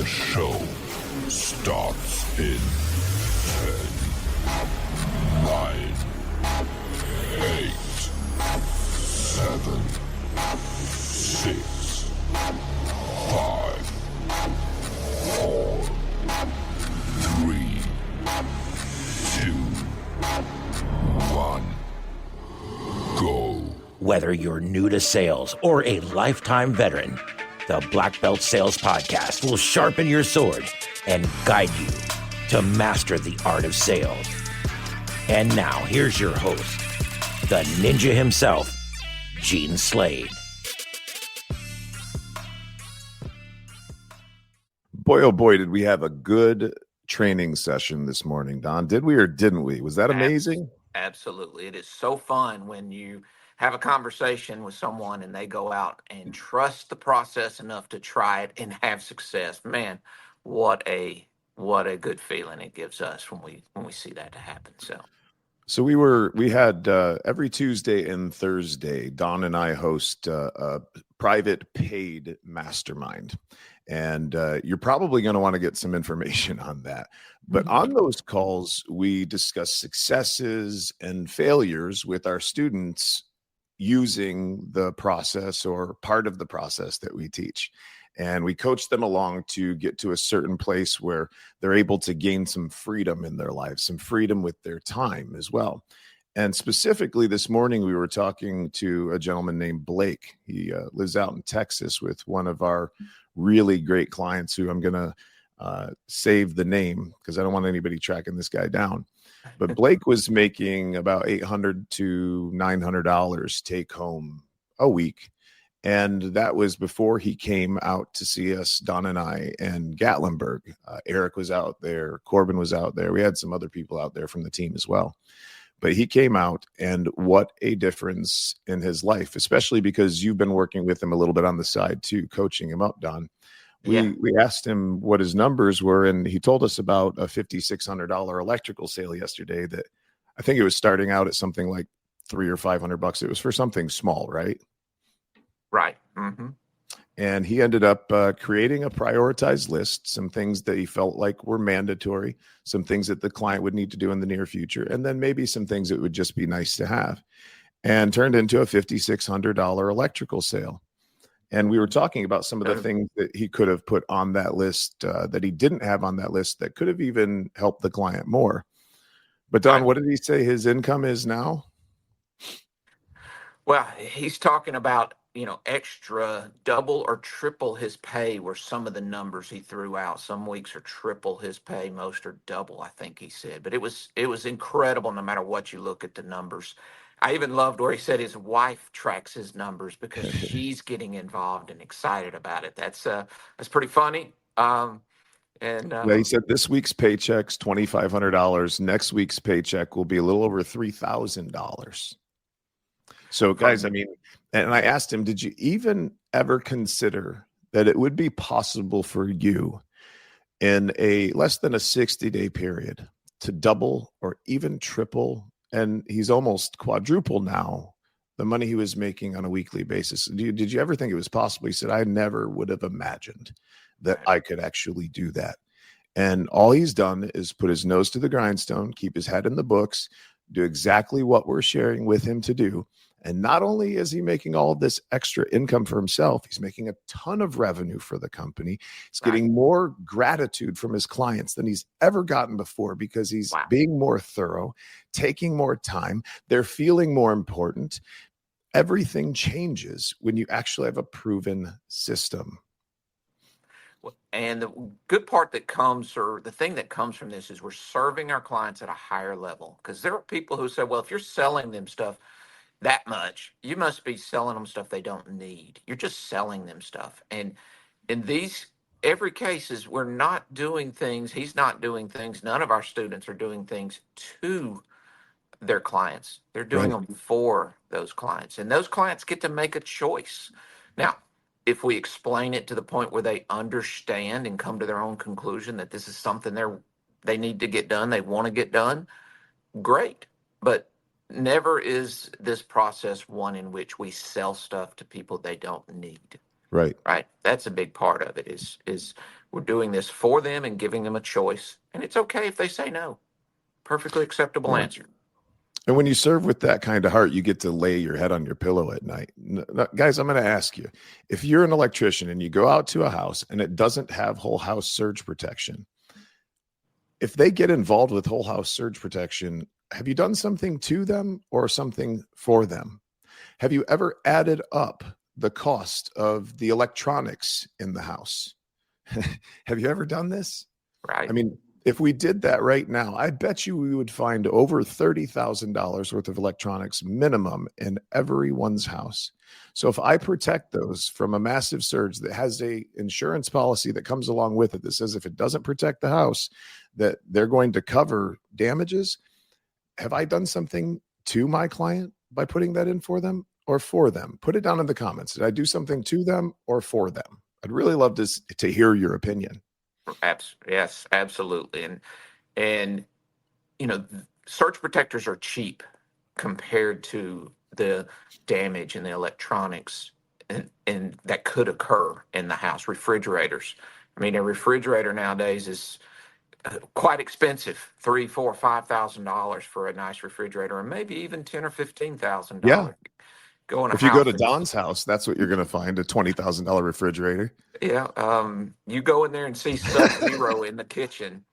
The show starts in 10, 9, 8, 7, 6, 5, 4, 3, 2, 1, go. Whether you're new to sales or a lifetime veteran, the Blackbelt Sales Podcast will sharpen your sword and guide you to master the art of sales. And now, here's your host, the ninja himself, Gene Slade. Boy, oh boy, did we have a good training session this morning, Don. Did we or didn't we? Was that amazing? Absolutely. It is so fun when you have a conversation with someone and they go out and trust the process enough to try it and have success. Man, what a good feeling it gives us when we see that happen. So we had every Tuesday and Thursday, Don and I host a private paid mastermind. And you're probably going to want to get some information on that. But on those calls, we discuss successes and failures with our students using the process or part of the process that we teach. And we coach them along to get to a certain place where they're able to gain some freedom in their lives, some freedom with their time as well. And specifically this morning, we were talking to a gentleman named Blake. He lives out in Texas with one of our really great clients who I'm going to save the name because I don't want anybody tracking this guy down. But Blake was making about $800 to $900 take home a week. And that was before he came out to see us, Don and I, and Gatlinburg. Eric was out there. Corbin was out there. We had some other people out there from the team as well. But he came out, and what a difference in his life, especially because you've been working with him a little bit on the side too, coaching him up, Don. We asked him what his numbers were, and he told us about a $5,600 electrical sale yesterday that I think it was starting out at something like $300 or $500. It was for something small, right? Right. Mm-hmm. And he ended up creating a prioritized list, some things that he felt like were mandatory, some things that the client would need to do in the near future, and then maybe some things that would just be nice to have, and turned into a $5,600 electrical sale. And we were talking about some of the things that he could have put on that list that he didn't have on that list that could have even helped the client more. But Don, what did he say his income is now? Well, he's talking about, extra double or triple his pay were some of the numbers he threw out. Some weeks are triple his pay, most are double, I think he said. But it was incredible no matter what you look at the numbers. I even loved where he said his wife tracks his numbers because she's getting involved and excited about it. That's pretty funny. Yeah, he said this week's paycheck's $2,500. Next week's paycheck will be a little over $3,000. So, guys, I mean, and I asked him, did you even ever consider that it would be possible for you in a less than a 60-day period to double or even triple? And he's almost quadruple now the money he was making on a weekly basis. Did you ever think it was possible? He said, I never would have imagined that I could actually do that. And all he's done is put his nose to the grindstone, keep his head in the books, do exactly what we're sharing with him to do. And not only is he making all of this extra income for himself, he's making a ton of revenue for the company. He's getting more gratitude from his clients than he's ever gotten before because he's being more thorough, taking more time. They're feeling more important. Everything changes when you actually have a proven system. And the good part that comes, or the thing that comes from this, is we're serving our clients at a higher level. Because there are people who say, well, if you're selling them stuff that much, you must be selling them stuff they don't need. You're just selling them stuff. And in every case is we're not doing things, he's not doing things, none of our students are doing things to their clients. They're doing them for those clients. And those clients get to make a choice. Now, if we explain it to the point where they understand and come to their own conclusion that this is something they need to get done, they want to get done, great. But never is this process one in which we sell stuff to people they don't need. Right. That's a big part of it is We're doing this for them and giving them a choice. And it's okay if they say no. Perfectly acceptable answer. And when you serve with that kind of heart, you get to lay your head on your pillow at night. Guys, I'm going to ask you, if you're an electrician and you go out to a house and it doesn't have whole house surge protection, if they get involved with whole house surge protection, have you done something to them or something for them? Have you ever added up the cost of the electronics in the house? Have you ever done this? Right. I mean, if we did that right now, I bet you we would find over $30,000 worth of electronics minimum in everyone's house. So if I protect those from a massive surge that has a insurance policy that comes along with it that says if it doesn't protect the house, that they're going to cover damages, have I done something to my client by putting that in for them or for them? Put it down in the comments. Did I do something to them or for them? I'd really love to hear your opinion. Yes, absolutely. And surge protectors are cheap compared to the damage in the electronics and that could occur in the house. Refrigerators. I mean, a refrigerator nowadays is quite expensive, $3,000, $4,000, $5,000 for a nice refrigerator, and maybe even $10,000 or $15,000. Yeah. If you go to Don's house, that's what you're going to find, a $20,000 refrigerator. Yeah. You go in there and see Sub-Zero in the kitchen,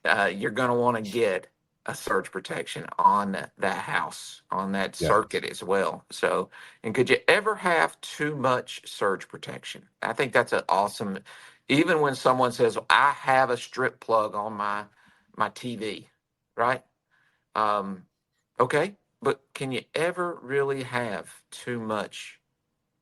you're going to want to get a surge protection on that house, on that circuit as well. So, and could you ever have too much surge protection? I think that's an awesome, even when someone says, I have a strip plug on my TV, right? Okay. But can you ever really have too much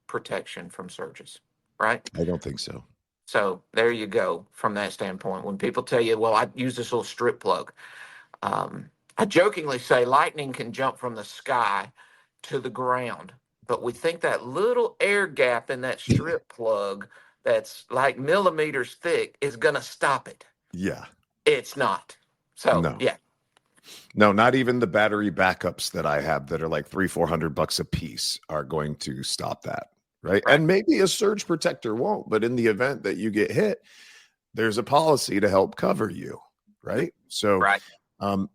protection from surges, right? I don't think so. So there you go from that standpoint. When people tell you, well, I use this little strip plug, I jokingly say lightning can jump from the sky to the ground, but we think that little air gap in that strip plug that's like millimeters thick is going to stop it. Yeah. It's not. So, no. Yeah. No, not even the battery backups that I have that are like $300-$400 a piece are going to stop that. Right. And maybe a surge protector won't, but in the event that you get hit, there's a policy to help cover you. Right. So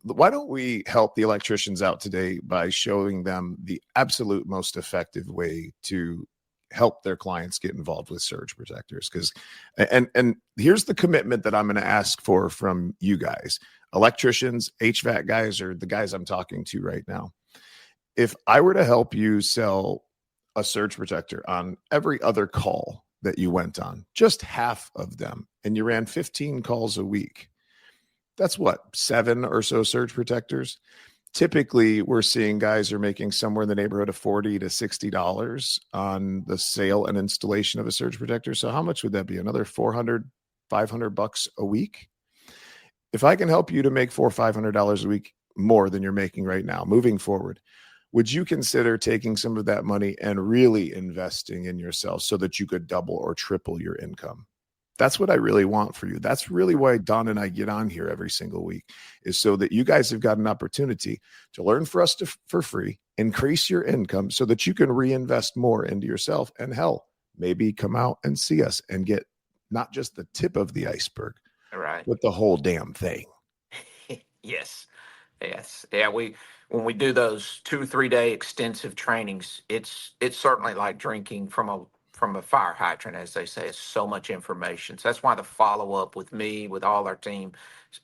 why don't we help the electricians out today by showing them the absolute most effective way to help their clients get involved with surge protectors? Because and here's the commitment that I'm going to ask for from you guys. Electricians, HVAC guys, or the guys I'm talking to right now. If I were to help you sell a surge protector on every other call that you went on, just half of them, and you ran 15 calls a week, that's what, 7 or so surge protectors? Typically, we're seeing guys are making somewhere in the neighborhood of $40 to $60 on the sale and installation of a surge protector. So how much would that be? Another $400, $500 a week? If I can help you to make $400 or $500 a week more than you're making right now, moving forward, would you consider taking some of that money and really investing in yourself so that you could double or triple your income? That's what I really want for you. That's really why Don and I get on here every single week, is so that you guys have got an opportunity to learn for us for free, increase your income so that you can reinvest more into yourself, and hell, maybe come out and see us and get not just the tip of the iceberg, but the whole damn thing. Yes. Yeah. When we do those 2-3 day extensive trainings, it's certainly like drinking from a fire hydrant, as they say. It's so much information. So that's why the follow-up with me, with all our team,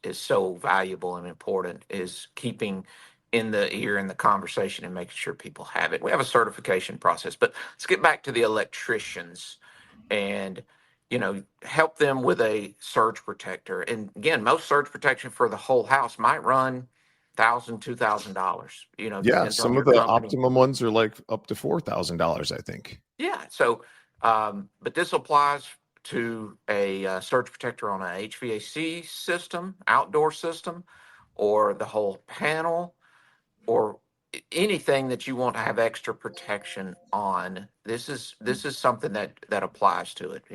is so valuable and important, is keeping in the ear in the conversation and making sure people have it. We have a certification process, but let's get back to the electricians and, help them with a surge protector. And again, most surge protection for the whole house might run $1,000, $2,000. Yeah, some of the optimum ones are like up to $4,000, I think. Yeah. So, but this applies to a surge protector on an HVAC system, outdoor system, or the whole panel, or anything that you want to have extra protection on. This is something that applies to it.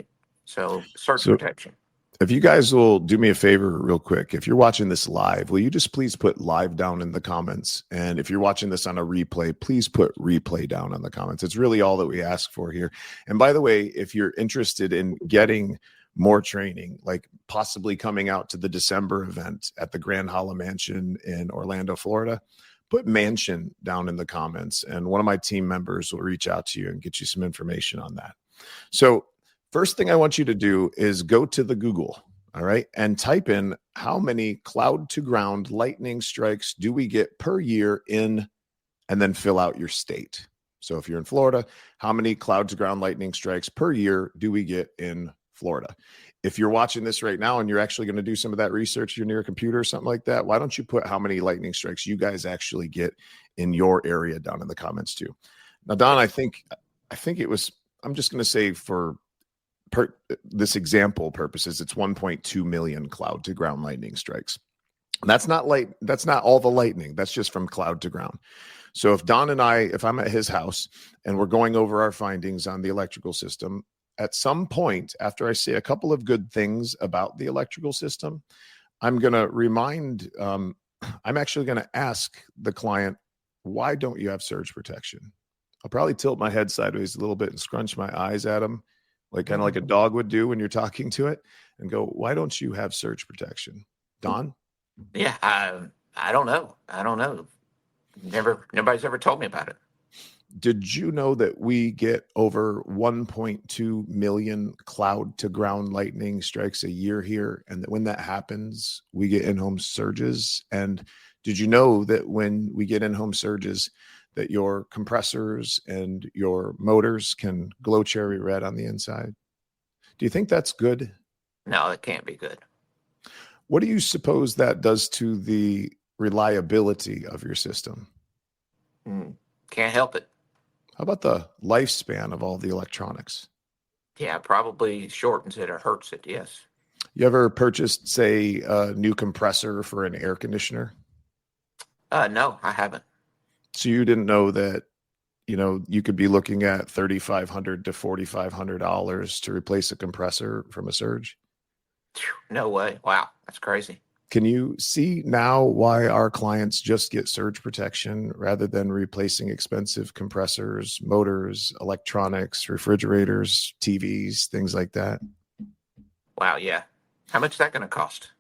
So surge protection. If you guys will do me a favor real quick, if you're watching this live, will you just please put live down in the comments? And if you're watching this on a replay, please put replay down in the comments. It's really all that we ask for here. And by the way, if you're interested in getting more training, like possibly coming out to the December event at the Grand Hala Mansion in Orlando, Florida, put mansion down in the comments, and one of my team members will reach out to you and get you some information on that. So first thing I want you to do is go to the Google, all right, and type in how many cloud to ground lightning strikes do we get per year in, and then fill out your state. So if you're in Florida, how many cloud to ground lightning strikes per year do we get in Florida? If you're watching this right now and you're actually going to do some of that research, you're near a computer or something like that, why don't you put how many lightning strikes you guys actually get in your area down in the comments too? Now, Don, I think it was, I'm just going to say for this example purposes, it's 1.2 million cloud to ground lightning strikes. That's not all the lightning. That's just from cloud to ground. So if Don and if I'm at his house and we're going over our findings on the electrical system, at some point after I say a couple of good things about the electrical system, I'm going to I'm actually going to ask the client, why don't you have surge protection? I'll probably tilt my head sideways a little bit and scrunch my eyes at him, like kind of like a dog would do when you're talking to it, and go, why don't you have surge protection? Don? Yeah, I don't know. Nobody's ever told me about it. Did you know that we get over 1.2 million cloud to ground lightning strikes a year here? And that when that happens, we get in-home surges. And did you know that when we get in-home surges, that your compressors and your motors can glow cherry red on the inside? Do you think that's good? No, it can't be good. What do you suppose that does to the reliability of your system? Can't help it. How about the lifespan of all the electronics? Yeah, probably shortens it or hurts it. Yes. You ever purchased, say, a new compressor for an air conditioner? No, I haven't. So you didn't know that, you could be looking at $3,500 to $4,500 to replace a compressor from a surge? No way. Wow, that's crazy. Can you see now why our clients just get surge protection rather than replacing expensive compressors, motors, electronics, refrigerators, TVs, things like that? Wow, yeah. How much is that going to cost?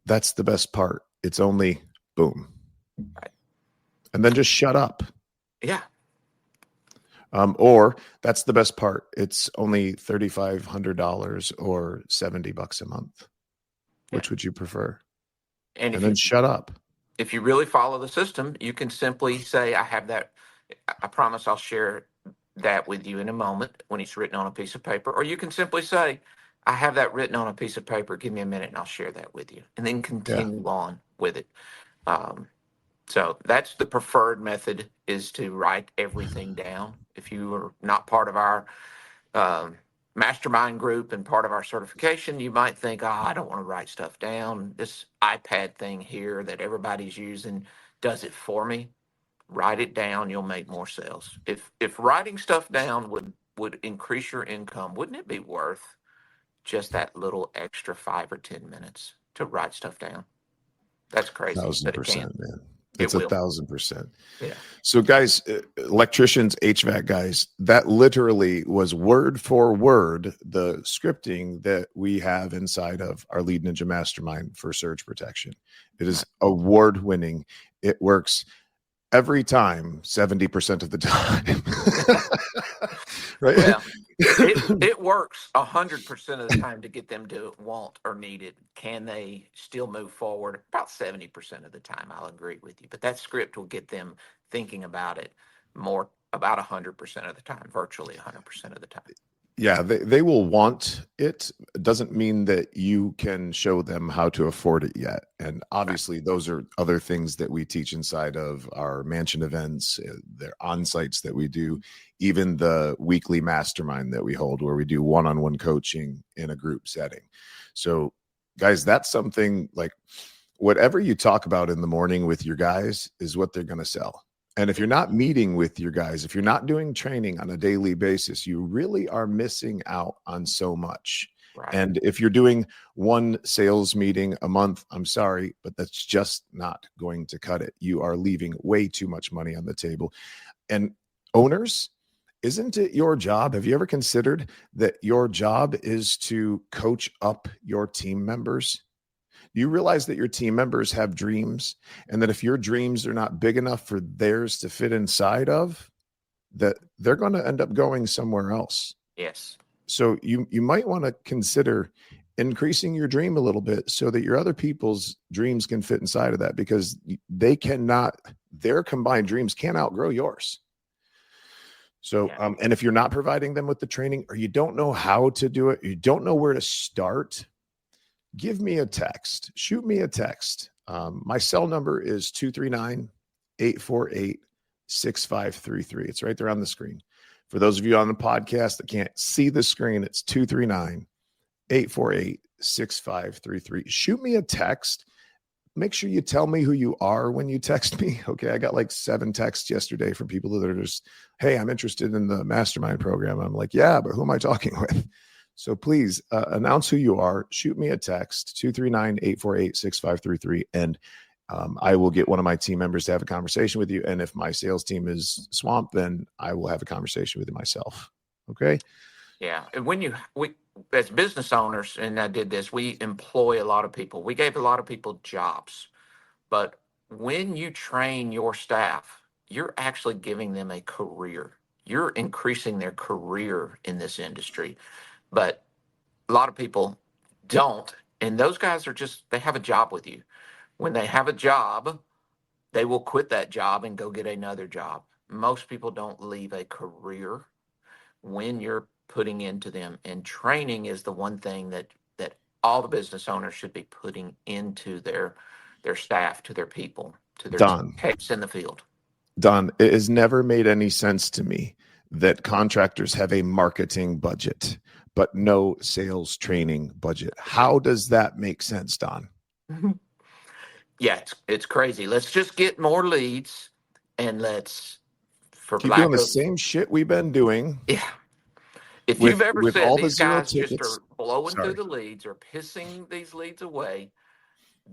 That's the best part. It's only boom. Right. And then just shut up. Yeah. Or that's the best part. It's only $3,500 or $70 a month. Which would you prefer? And then shut up. If you really follow the system, you can simply say, I have that. I promise I'll share that with you in a moment when it's written on a piece of paper. Or you can simply say, I have that written on a piece of paper. Give me a minute and I'll share that with you. And then continue on with it. So that's the preferred method, is to write everything down. If you are not part of our mastermind group and part of our certification, you might think, I don't want to write stuff down. This iPad thing here that everybody's using does it for me. Write it down. You'll make more sales. If writing stuff down would increase your income, wouldn't it be worth just that little extra 5 or 10 minutes to write stuff down? That's crazy. 1,000%, man. It's 1,000%. Yeah. So guys, electricians, HVAC guys, that literally was word for word the scripting that we have inside of our Lead Ninja Mastermind for surge protection. It is award winning. It works every time, 70% of the time. Right? Well, it works 100% of the time to get them to want or need it. Can they still move forward? About 70% of the time, I'll agree with you. But that script will get them thinking about it more, about 100% of the time, virtually 100% of the time. Yeah, they will want it. It doesn't mean that you can show them how to afford it yet. And obviously, those are other things that we teach inside of our mansion events, their on-sites that we do, even the weekly mastermind that we hold where we do one-on-one coaching in a group setting. So, guys, that's something like whatever you talk about in the morning with your guys is what they're going to sell. And if you're not meeting with your guys, if you're not doing training on a daily basis, you really are missing out on so much. Right. And if you're doing one sales meeting a month, I'm sorry, but that's just not going to cut it. You are leaving way too much money on the table. And owners, isn't it your job? Have you ever considered that your job is to coach up your team members? Do you realize that your team members have dreams, and that if your dreams are not big enough for theirs to fit inside of, that they're going to end up going somewhere else? Yes. So you might want to consider increasing your dream a little bit so that your other people's dreams can fit inside of that, because they cannot, their combined dreams can't outgrow yours. So, Yeah. and if you're not providing them with the training, or you don't know how to do it, you don't know where to start, give me a text, shoot me a text. My cell number is 239-848-6533. It's right there on the screen. For those of you on the podcast that can't see the screen, it's 239-848-6533. Shoot me a text. Make sure you tell me who you are when you text me. Okay. I got like 7 texts yesterday from people that are just, hey, I'm interested in the mastermind program. I'm like, yeah, but who am I talking with? So please announce who you are. Shoot me a text, 239-848-6533. And I will get one of my team members to have a conversation with you. And if my sales team is swamped, then I will have a conversation with you myself. Okay. Yeah. And we, as business owners, and I did this, we employ a lot of people. We gave a lot of people jobs. But when you train your staff, you're actually giving them a career. You're increasing their career in this industry. But a lot of people don't. And those guys are just, they have a job with you. When they have a job, they will quit that job and go get another job. Most people don't leave a career when you're putting into them. And training is the one thing that all the business owners should be putting into their staff, to their people, to their techs in the field. Don, it has never made any sense to me that contractors have a marketing budget, but no sales training budget. How does that make sense, Don? Yeah, it's crazy. Let's just get more leads, and let's, for keep lack doing the of, same shit we've been doing. Yeah. If you've ever with said all these the zero guys just tickets, are blowing through the leads or pissing these leads away,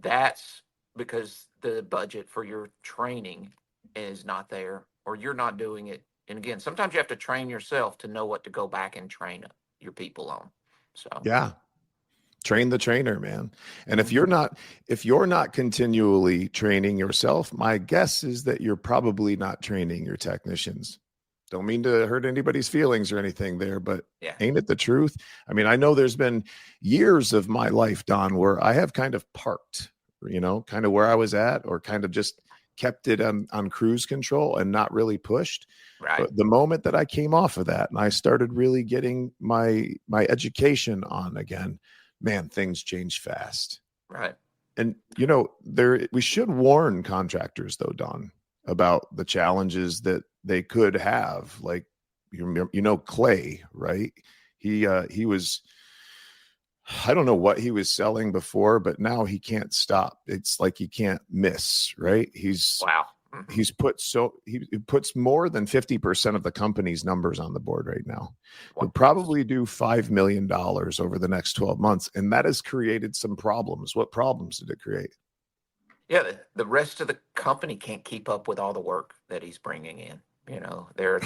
that's because the budget for your training is not there, or you're not doing it. And again, sometimes you have to train yourself to know what to go back and train your people on. So yeah, train the trainer, man. And if you're not continually training yourself, my guess is that you're probably not training your technicians. Don't mean to hurt anybody's feelings or anything there, but yeah, ain't it the truth? I mean, I know there's been years of my life, Don, where I have kind of parked, kind of where I was at, or kind of just kept it on cruise control and not really pushed. right. But the moment that I came off of that and I started really getting my education on again, man, things changed fast. Right. And we should warn contractors though, Don, about the challenges that they could have. Like, Clay, right? He was, I don't know what he was selling before, but now he can't stop. It's like he can't miss, right? Wow. He's he puts more than 50% of the company's numbers on the board right now. He'll probably do $5 million over the next 12 months. And that has created some problems. What problems did it create? Yeah, the rest of the company can't keep up with all the work that he's bringing in. There are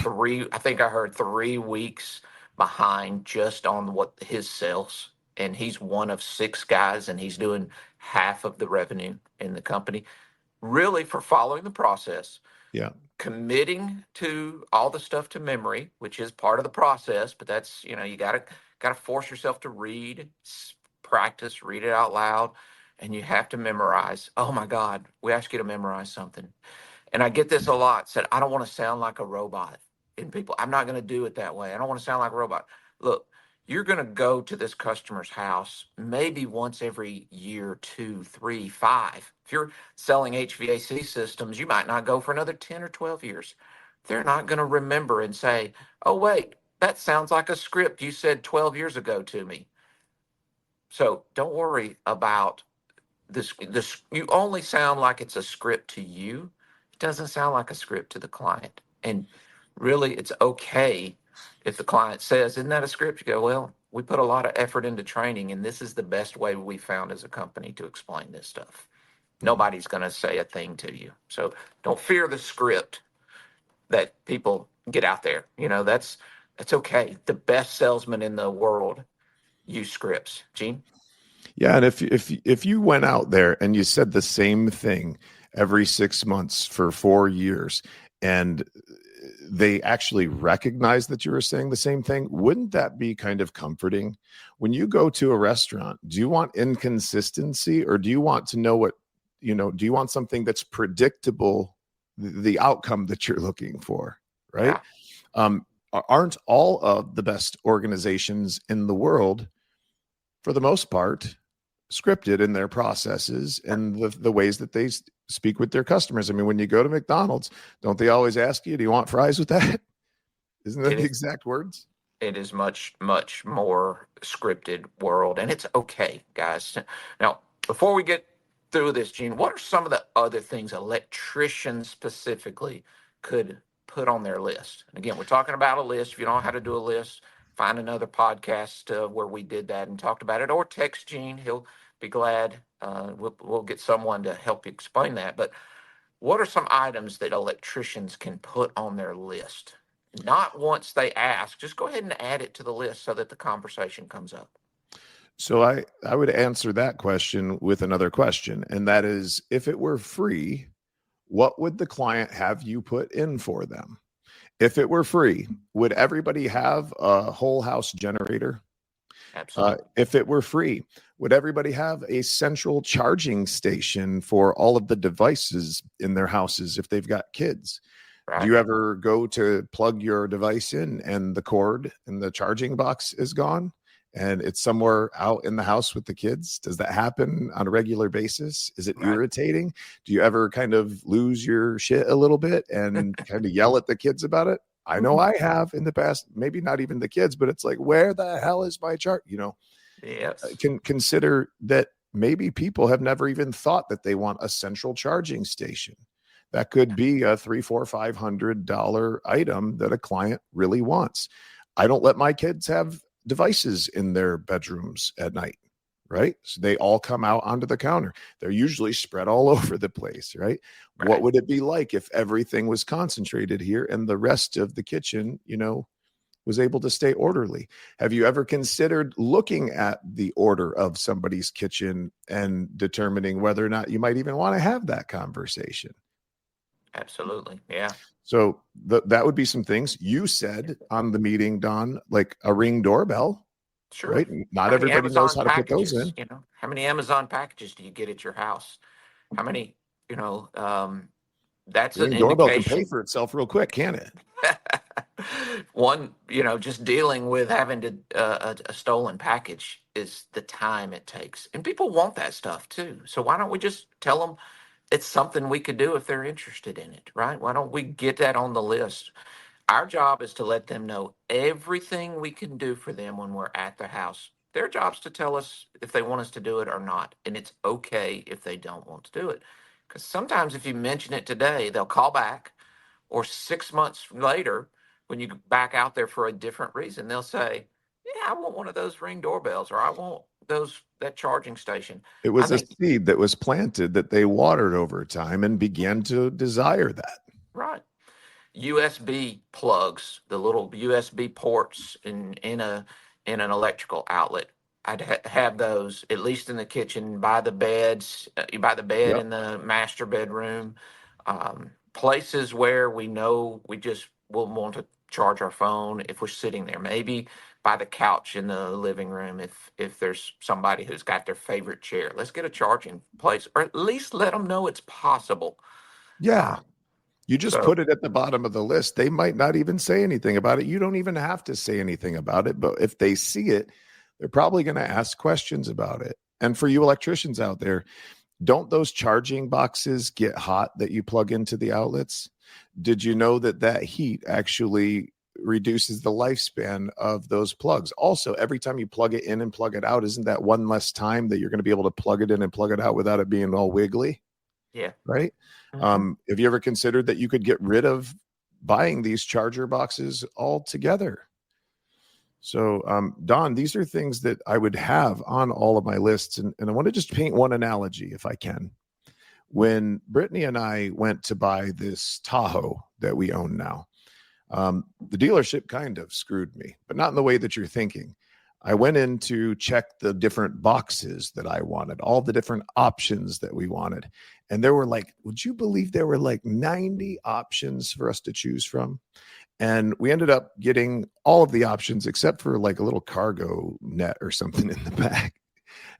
I think I heard 3 weeks behind just on what his sales, and he's one of 6 guys, and he's doing half of the revenue in the company, really, for following the process. Yeah. Committing to all the stuff to memory, which is part of the process, but that's, you gotta force yourself to read, practice, read it out loud. And you have to memorize. Oh my God, we ask you to memorize something. And I get this a lot, said, I don't want to sound like a robot. And people, I'm not going to do it that way. I don't want to sound like a robot. Look, you're going to go to this customer's house maybe once every year, 2, 3, 5. If you're selling HVAC systems, you might not go for another 10 or 12 years. They're not going to remember and say, oh, wait, that sounds like a script you said 12 years ago to me. So don't worry about this. You only sound like it's a script to you. It doesn't sound like a script to the client. And really, it's okay if the client says, isn't that a script? You go, well, we put a lot of effort into training, and this is the best way we found as a company to explain this stuff. Nobody's going to say a thing to you. So don't fear the script that people get out there. That's okay. The best salesman in the world use scripts. Gene? Yeah, and if you went out there and you said the same thing every 6 months for 4 years, and they actually recognize that you were saying the same thing, wouldn't that be kind of comforting? When you go to a restaurant, do you want inconsistency, or do you want to know do you want something that's predictable, the outcome that you're looking for, right? Yeah. Aren't all of the best organizations in the world, for the most part, scripted in their processes and the ways that they speak with their customers? I mean, when you go to McDonald's, don't they always ask you, do you want fries with that? Isn't that the exact words? It is much, much more scripted world, and it's okay, guys. Now, before we get through this, Gene, what are some of the other things electricians specifically could put on their list? And again, we're talking about a list. If you don't know how to do a list, find another podcast where we did that and talked about it, or text Gene. He'll be glad. We'll get someone to help you explain that. But what are some items that electricians can put on their list? Not once they ask, just go ahead and add it to the list so that the conversation comes up. So I would answer that question with another question, and that is, if it were free, what would the client have you put in for them? If it were free, would everybody have a whole house generator? Absolutely. If it were free, would everybody have a central charging station for all of the devices in their houses if they've got kids? Right. Do you ever go to plug your device in and the cord and the charging box is gone and it's somewhere out in the house with the kids? Does that happen on a regular basis? Is it irritating? Do you ever kind of lose your shit a little bit and kind of yell at the kids about it? I know I have in the past, maybe not even the kids, but it's like, where the hell is my chart? Yes. Can consider that maybe people have never even thought that they want a central charging station. That could be a $300, $400, $500 item that a client really wants. I don't let my kids have devices in their bedrooms at night, right? So they all come out onto the counter. They're usually spread all over the place, right? What would it be like if everything was concentrated here and the rest of the kitchen, was able to stay orderly? Have you ever considered looking at the order of somebody's kitchen and determining whether or not you might even want to have that conversation? Absolutely. Yeah. So that would be some things. You said on the meeting, Don, like a Ring doorbell. Sure. Right? Not everybody knows how to put those in. How many Amazon packages do you get at your house? How many, that's an Ring doorbell can indication. pay for itself real quick, can it? One, just dealing with having to a stolen package is the time it takes. And people want that stuff too. So why don't we just tell them it's something we could do if they're interested in it, right? Why don't we get that on the list? Our job is to let them know everything we can do for them when we're at their house. Their job's to tell us if they want us to do it or not. And it's okay if they don't want to do it. Because sometimes if you mention it today, they'll call back, or 6 months later, when you back out there for a different reason, they'll say, yeah, I want one of those Ring doorbells, or I want that charging station. It was a seed that was planted that they watered over time and began to desire that. Right. USB plugs, the little USB ports in an electrical outlet. I'd have those at least in the kitchen, by the beds, by the bed in the master bedroom, places where we know we just will want to charge our phone if we're sitting there. Maybe by the couch in the living room if there's somebody who's got their favorite chair. Let's get a charging place, or at least let them know it's possible. Yeah. You just put it at the bottom of the list. They might not even say anything about it. You don't even have to say anything about it. But if they see it, they're probably going to ask questions about it. And for you electricians out there, don't those charging boxes get hot that you plug into the outlets? Did you know that heat actually reduces the lifespan of those plugs? Also, every time you plug it in and plug it out, isn't that one less time that you're going to be able to plug it in and plug it out without it being all wiggly? Yeah. Right. Mm-hmm. Have you ever considered that you could get rid of buying these charger boxes altogether? So, Don, these are things that I would have on all of my lists. And I want to just paint one analogy if I can. When Brittany and I went to buy this Tahoe that we own now, The dealership kind of screwed me, but not in the way that you're thinking. I went in to check the different boxes that I wanted, all the different options that we wanted. And there were like, would you believe there were like 90 options for us to choose from? And we ended up getting all of the options except for like a little cargo net or something in the back,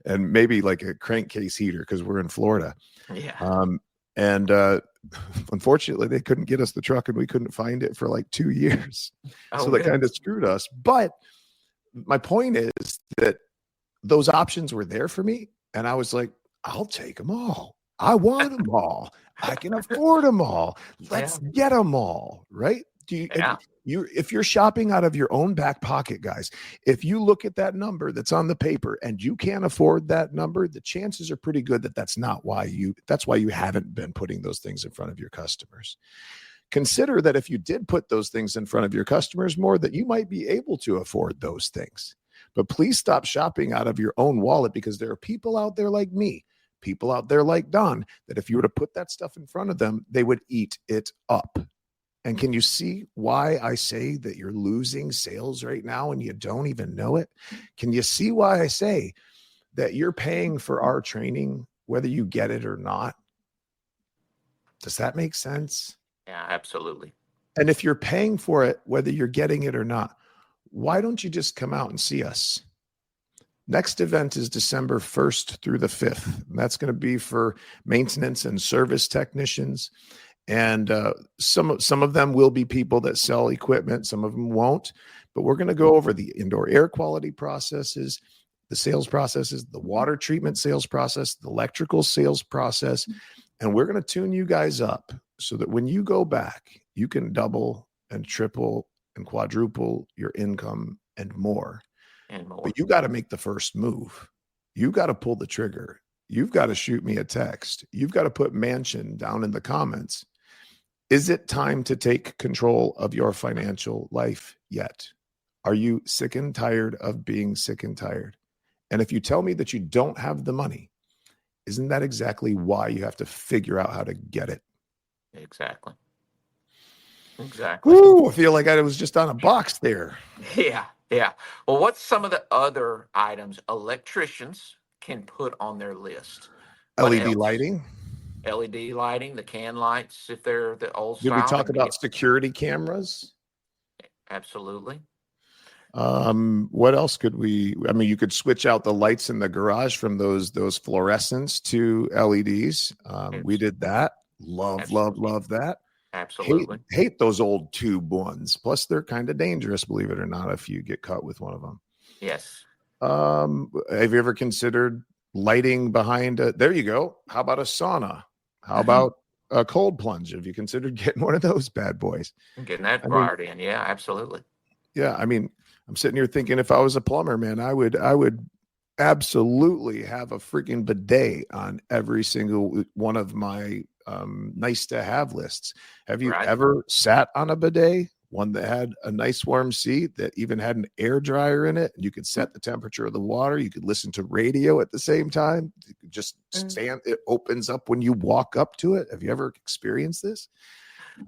and maybe like a crankcase heater because we're in Florida. Yeah. And unfortunately, they couldn't get us the truck, and we couldn't find it for like 2 years. Oh, So that really? kind of screwed us. But my point is that those options were there for me, and I was like, I'll take them all. I want them all. I can afford them all. Let's get them all. Right? Yeah. If you're shopping out of your own back pocket, guys, if you look at that number that's on the paper and you can't afford that number, the chances are pretty good that that's why you haven't been putting those things in front of your customers. Consider that if you did put those things in front of your customers more, that you might be able to afford those things. But please stop shopping out of your own wallet, because there are people out there like me, people out there like Don, that if you were to put that stuff in front of them, they would eat it up. And can you see why I say that you're losing sales right now and you don't even know it? Can you see why I say that you're paying for our training, whether you get it or not? Does that make sense? Yeah, absolutely. And if you're paying for it, whether you're getting it or not, why don't you just come out and see us? Next event is December 1st through the 5th. And that's going to be for maintenance and service technicians. And some of them will be people that sell equipment. Some of them won't. But we're going to go over the indoor air quality processes, the sales processes, the water treatment sales process, the electrical sales process. And we're going to tune you guys up so that when you go back, you can double and triple and quadruple your income and more. And more. But you got to make the first move. You got to pull the trigger. You've got to shoot me a text. You've got to put Mansion down in the comments. Is it time to take control of your financial life yet? Are you sick and tired of being sick and tired? And if you tell me that you don't have the money, isn't that exactly why you have to figure out how to get it? Exactly. Exactly. Ooh, I feel like I was just on a box there. Yeah. Yeah. Well, what's some of the other items electricians can put on their list? What LED else? lighting. LED lighting, the can lights, if they're the old Did style. we talk about security cameras? Absolutely. What else could we? I mean, you could switch out the lights in the garage from those fluorescents to LEDs. We did that. Love that. Absolutely. Hate those old tube ones. Plus, they're kind of dangerous, believe it or not, if you get caught with one of them. Yes. Have you ever considered lighting behind there you go. How about a sauna? How about a cold plunge? Have you considered getting one of those bad boys? Getting that wired in. Yeah, absolutely. Yeah. I mean, I'm sitting here thinking if I was a plumber, man, I would absolutely have a freaking bidet on every single one of my nice to have lists. Have you ever sat on a bidet? One that had a nice warm seat that even had an air dryer in it. You could set the temperature of the water. You could listen to radio at the same time. You could just stand. It opens up when you walk up to it. Have you ever experienced this?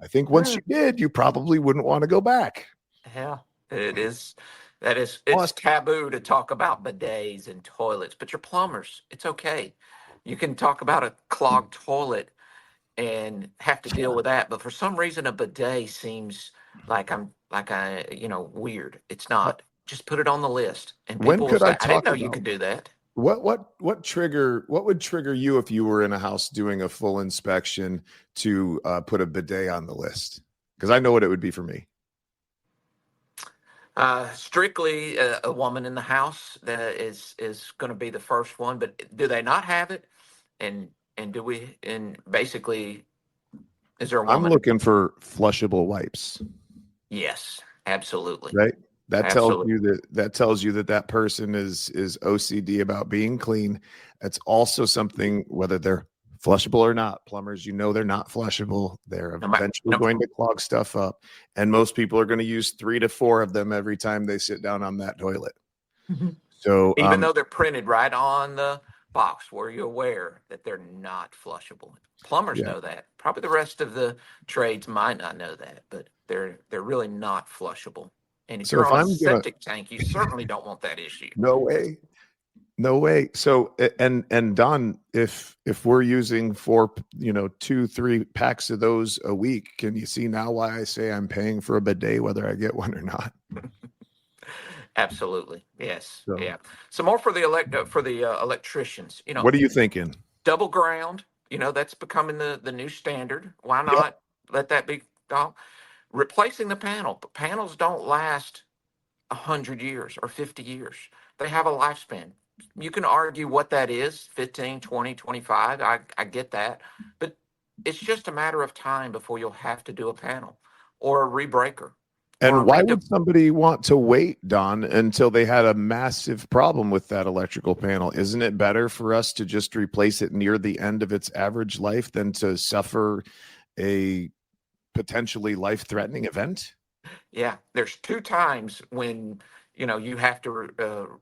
I think once you did, you probably wouldn't want to go back. Yeah, it is. It's taboo to talk about bidets and toilets, but you're plumbers. It's okay. You can talk about a clogged toilet and have to deal with that. But for some reason, a bidet seems like weird. It's not. Just put it on the list. And people will say, I didn't know you could do that. What would trigger you if you were in a house doing a full inspection to put a bidet on the list? Because I know what it would be for me. Strictly a woman in the house that is going to be the first one. But do they not have it? And basically, is there a woman? I'm looking for flushable wipes. Yes, absolutely. Right. That tells you that person is OCD about being clean. That's also something, whether they're flushable or not. Plumbers, they're not flushable. They're eventually going to clog stuff up. And most people are going to use 3 to 4 of them every time they sit down on that toilet. So even though they're printed right on the box, were you aware that they're not flushable? Plumbers know that. Probably the rest of the trades might not know that, but they're really not flushable. And if So you're if on a I'm gonna, septic tank, you certainly don't want that issue. no way. No way. So and Don, if we're using 2-3 packs of those a week, can you see now why I say I'm paying for a bidet whether I get one or not? Absolutely. Yes. So Yeah. So more for the electricians, what are you thinking? double ground, that's becoming the new standard. Why Yep. not let that be replacing the panel? But panels don't last 100 years or 50 years. They have a lifespan. You can argue what that is, 15, 20, 25. I get that. But it's just a matter of time before you'll have to do a panel or a rebreaker or a And why would somebody want to wait, Don, until they had a massive problem with that electrical panel? Isn't it better for us to just replace it near the end of its average life than to suffer a potentially life-threatening event? Yeah, there's two times when you have to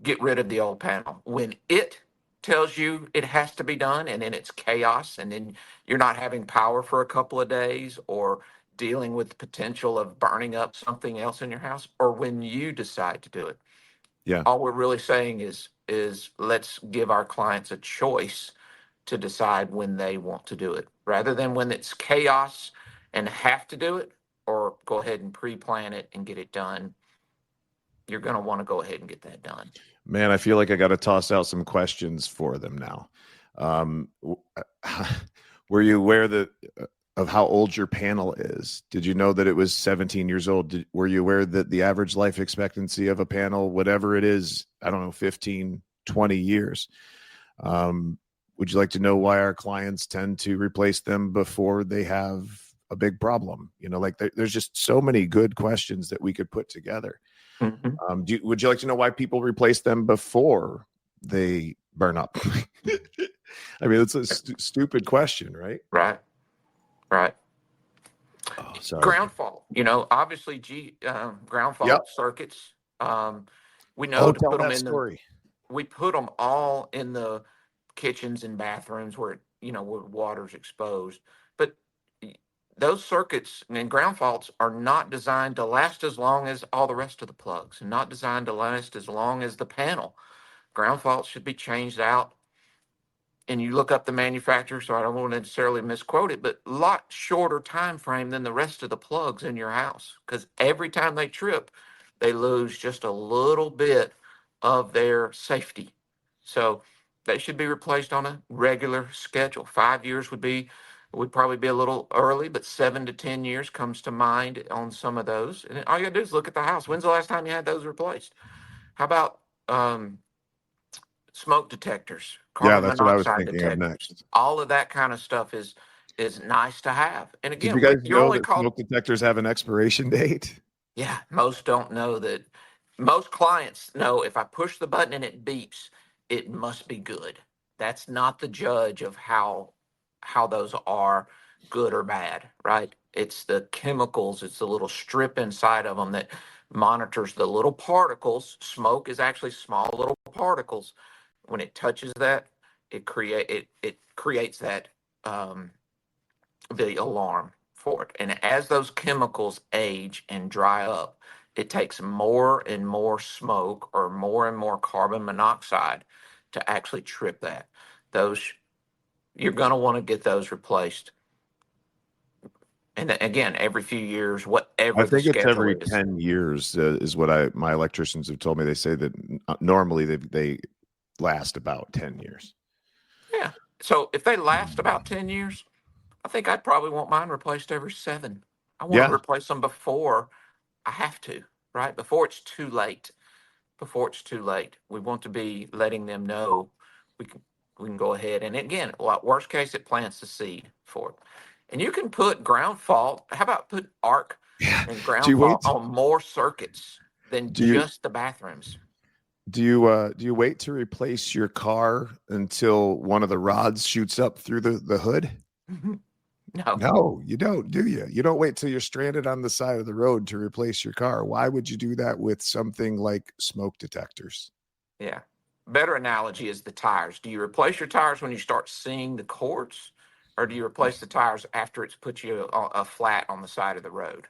get rid of the old panel. When it tells you it has to be done, and then it's chaos, and then you're not having power for a couple of days, or dealing with the potential of burning up something else in your house, or when you decide to do it. Yeah. All we're really saying is let's give our clients a choice to decide when they want to do it, rather than when it's chaos and have to do it, or go ahead and pre-plan it and get it done. You're going to want to go ahead and get that done. Man, I feel like I got to toss out some questions for them now. Were you aware of how old your panel is? Did you know that it was 17 years old? Were you aware that the average life expectancy of a panel, whatever it is, I don't know, 15, 20 years? Would you like to know why our clients tend to replace them before they have a big problem? There's just so many good questions that we could put together. Mm-hmm. Would you like to know why people replace them before they burn up? I mean, it's a stupid question, right? Right. Oh, sorry. Ground fault, obviously ground fault Yep. circuits. We know to Tell put them that in story. we put them all in the kitchens and bathrooms where, where water's exposed. But those circuits and ground faults are not designed to last as long as all the rest of the plugs, and not designed to last as long as the panel. Ground faults should be changed out. And you look up the manufacturer, so I don't want to necessarily misquote it, but a lot shorter time frame than the rest of the plugs in your house. Because every time they trip, they lose just a little bit of their safety. So they should be replaced on a regular schedule. 5 years would probably be a little early, but 7 to 10 years comes to mind on some of those. And all you gotta do is look at the house. When's the last time you had those replaced? How about smoke detectors, Yeah, carbon that's what I was monoxide thinking of detectors? next. All of that kind of stuff is nice to have. And Did you again, guys you're know only that called. smoke detectors have an expiration date? Yeah, most don't know that. Most clients know if I push the button and it beeps, it must be good. That's not the judge of how those are good or bad, right? It's the chemicals, it's the little strip inside of them that monitors the little particles. Smoke is actually small little particles. When it touches that, it creates that the alarm for it. And as those chemicals age and dry up, it takes more and more smoke or more and more carbon monoxide to actually trip that. Those You're going to want to get those replaced. And again, every few years, I whatever the think it's schedule every is. 10 years is what my electricians have told me. They say that normally they last about 10 years. Yeah. So if they last about 10 years, I think I'd probably want mine replaced every 7. I want to Yeah. replace them before I have to, right? Before it's too late. We want to be letting them know we can go ahead. And again, worst case, it plants the seed for it. And you can put ground fault. How about put arc Yeah. and Do ground you fault wait? on more circuits than Do you just the bathrooms? do you wait to replace your car until one of the rods shoots up through the hood? No. No, you don't, do you? You don't wait till you're stranded on the side of the road to replace your car. Why would you do that with something like smoke detectors? Yeah. Better analogy is the tires. Do you replace your tires when you start seeing the cords? or do you replace the tires after it's put you a flat on the side of the road?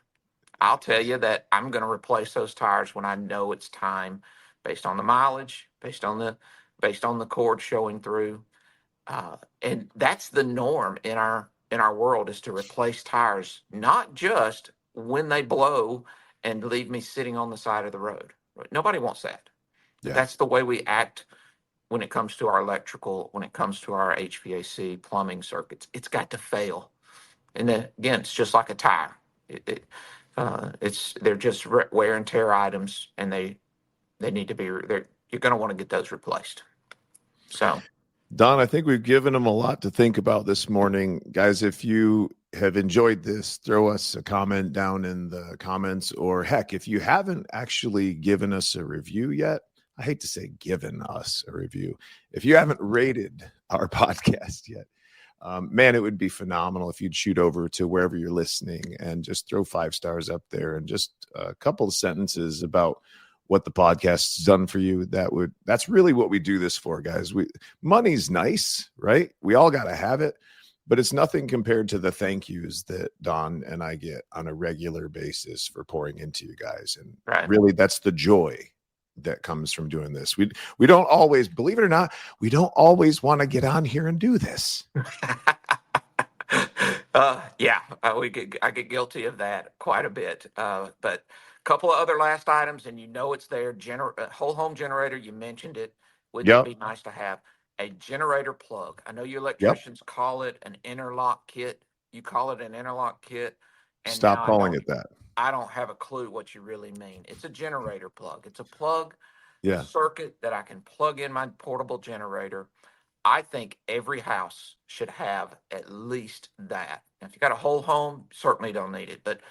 I'll tell you that I'm going to replace those tires when I know it's time, based on the mileage, based on the cord showing through, and that's the norm in our world, is to replace tires, not just when they blow and leave me sitting on the side of the road. Nobody wants that. Yeah. That's the way we act when it comes to our electrical, when it comes to our HVAC plumbing circuits. It's got to fail. And then, again, it's just like a tire. They're just wear and tear items, and they need to be. You're going to want to get those replaced. So, Don, I think we've given them a lot to think about this morning. Guys, if you have enjoyed this, throw us a comment down in the comments, or heck, if you haven't actually given us a review yet, I hate to say given us a review. If you haven't rated our podcast yet, man, it would be phenomenal if you'd shoot over to wherever you're listening and just throw 5 stars up there and just a couple of sentences about what the podcast's done for you. That's really what we do this for, guys. Money's nice, right? We all got to have it, but it's nothing compared to the thank yous that Don and I get on a regular basis for pouring into you guys. And really, that's the joy that comes from doing this. We don't always, believe it or not, we don't always want to get on here and do this. I get guilty of that quite a bit. But a couple of other last items, and it's there. Whole home generator, you mentioned it. Wouldn't it be nice to have a generator plug? I know you electricians call it an interlock kit. You call it an interlock kit. And stop calling it that. I don't have a clue what you really mean. It's a generator plug. It's a plug, a circuit that I can plug in my portable generator. I think every house should have at least that. Now, if you got a whole home, certainly don't need it, but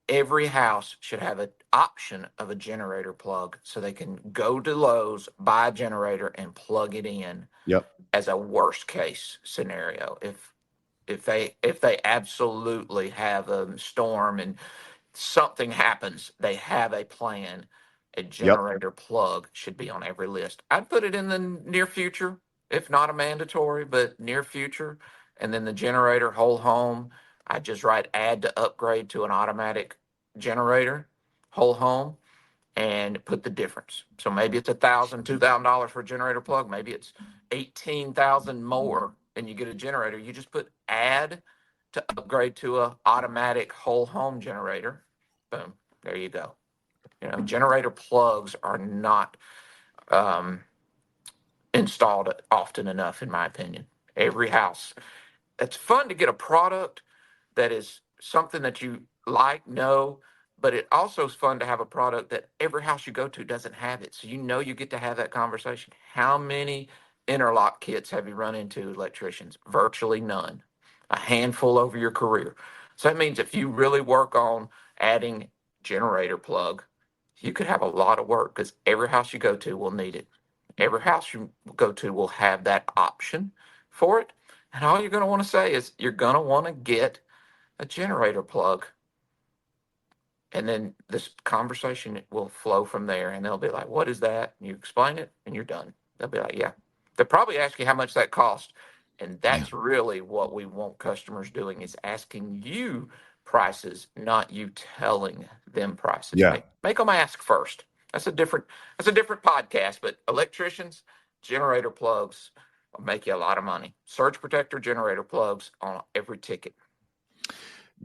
every house should have an option of a generator plug, so they can go to Lowe's, buy a generator, and plug it in. As a worst case scenario. If they absolutely have a storm and something happens, they have a plan. A generator plug should be on every list. I'd put it in the near future, if not a mandatory, but near future. And then the generator, whole home, I just write add to upgrade to an automatic generator, whole home, and put the difference. So maybe it's $1,000, $2,000 for a generator plug. Maybe it's $18,000 more, and you get a generator. You just put add to upgrade to a automatic whole home generator. Boom, there you go. Generator plugs are not installed often enough, in my opinion. Every house. It's fun to get a product that is something that you know, but it also is fun to have a product that every house you go to doesn't have it. So you get to have that conversation. How many interlock kits have you run into, electricians? Virtually none. A handful over your career. So that means if you really work on adding generator plug, you could have a lot of work, because every house you go to will need it. Every house you go to will have that option for it. And all you're going to want to say is you're going to want to get a generator plug. And then this conversation will flow from there, and they'll be like, what is that? And you explain it, and you're done. They'll be like, yeah. They'll probably ask you how much that cost. And that's really what we want customers doing, is asking you prices, not you telling them prices. Make them ask first. That's a different podcast, but electricians, generator plugs will make you a lot of money. Surge protector generator plugs on every ticket.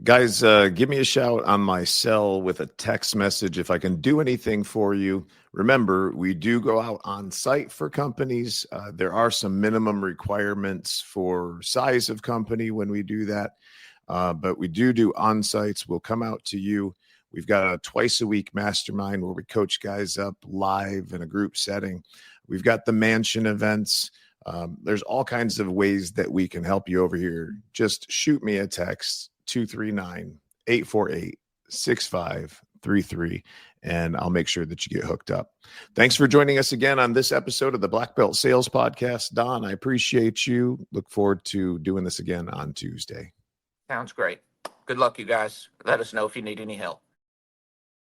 Guys, give me a shout on my cell with a text message if I can do anything for you. Remember, we do go out on site for companies. There are some minimum requirements for size of company when we do that, but we do on sites. We'll come out to you. We've got a twice a week mastermind where we coach guys up live in a group setting. We've got the mansion events. There's all kinds of ways that we can help you over here. Just shoot me a text. 239-848-6533, and I'll make sure that you get hooked up. Thanks for joining us again on this episode of the Blackbelt Sales Podcast. Don, I appreciate you. Look forward to doing this again on Tuesday. Sounds great. Good luck, you guys. Let us know if you need any help.